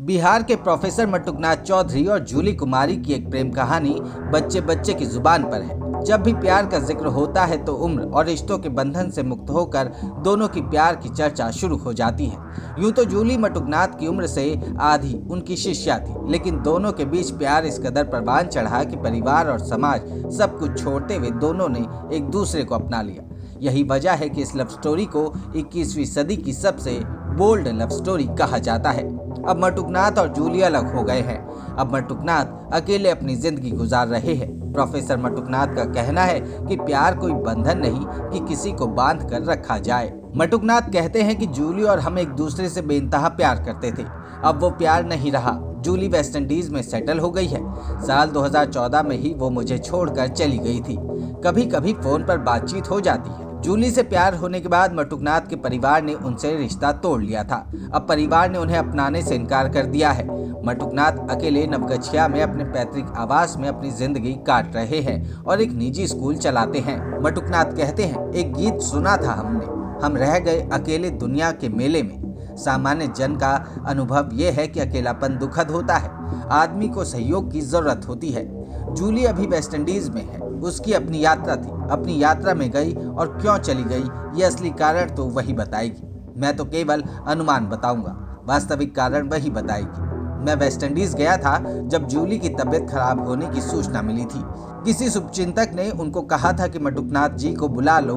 बिहार के प्रोफेसर मटुकनाथ चौधरी और जूली कुमारी की एक प्रेम कहानी बच्चे बच्चे की जुबान पर है। जब भी प्यार का जिक्र होता है तो उम्र और रिश्तों के बंधन से मुक्त होकर दोनों की प्यार की चर्चा शुरू हो जाती है। यूं तो जूली मटुकनाथ की उम्र से आधी उनकी शिष्या थी, लेकिन दोनों के बीच प्यार इस कदर परवान चढ़ा कि परिवार और समाज सब कुछ छोड़ते हुए दोनों ने एक दूसरे को अपना लिया। यही वजह है कि इस लव स्टोरी को 21वीं सदी की सबसे बोल्ड लव स्टोरी कहा जाता है। अब मटुकनाथ और जूली अलग हो गए हैं। अब मटुकनाथ अकेले अपनी जिंदगी गुजार रहे हैं। प्रोफेसर मटुकनाथ का कहना है कि प्यार कोई बंधन नहीं कि किसी को बांध कर रखा जाए। मटुकनाथ कहते हैं कि जूली और हम एक दूसरे से बेइंतहा प्यार करते थे। अब वो प्यार नहीं रहा। जूली वेस्ट इंडीज में सेटल हो गई है। साल 2014 में ही वो मुझे छोड़कर चली गई थी। कभी कभी फोन पर बातचीत हो जाती है। जूली से प्यार होने के बाद मटुकनाथ के परिवार ने उनसे रिश्ता तोड़ लिया था। अब परिवार ने उन्हें अपनाने से इनकार कर दिया है। मटुकनाथ अकेले नवगछिया में अपने पैतृक आवास में अपनी जिंदगी काट रहे हैं और एक निजी स्कूल चलाते हैं। मटुकनाथ कहते हैं, एक गीत सुना था हमने, हम रह गए अकेले दुनिया के मेले में। सामान्य जन का अनुभव यह है कि अकेलापन दुखद होता है। आदमी को सहयोग की जरूरत होती है। जूली अभी वेस्ट इंडीज में है। उसकी अपनी यात्रा थी। अपनी यात्रा में गई और क्यों चली गई, ये असली कारण तो वही बताएगी। मैं तो केवल अनुमान बताऊंगा, वास्तविक कारण वही बताएगी। मैं वेस्ट इंडीज गया था जब जूली की तबीयत खराब होने की सूचना मिली थी। किसी शुभचिंतक ने उनको कहा था कि मटुकनाथ जी को बुला लो,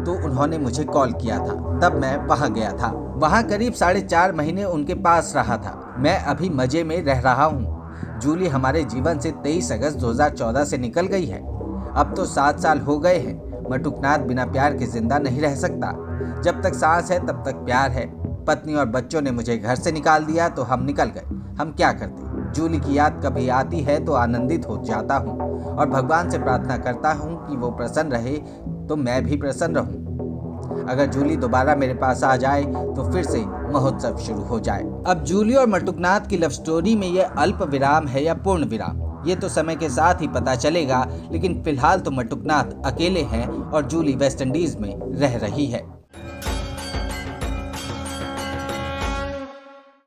तो उन्होंने मुझे कॉल किया था। तब मैं वहां गया था। वहां करीब 4.5 महीने उनके पास रहा था। मैं अभी मजे में रह रहा हूँ। जूली हमारे जीवन से 23 अगस्त 2014 से निकल गई है। अब तो 7 साल हो गए हैं। मटुकनाथ बिना प्यार के जिंदा नहीं रह सकता। जब तक सांस है तब तक प्यार है। पत्नी और बच्चों ने मुझे घर से निकाल दिया तो हम निकल गए। हम क्या करते। जूली की याद कभी आती है तो आनंदित हो जाता हूँ और भगवान से प्रार्थना करता हूँ कि वो प्रसन्न रहे तो मैं भी प्रसन्न रहूँ। अगर जूली दोबारा मेरे पास आ जाए तो फिर से महोत्सव शुरू हो जाए। अब जूली और मटुकनाथ की लव स्टोरी में यह अल्प विराम है या पूर्ण विराम, ये तो समय के साथ ही पता चलेगा। लेकिन फिलहाल तो मटुकनाथ अकेले हैं और जूली वेस्ट इंडीज में रह रही है।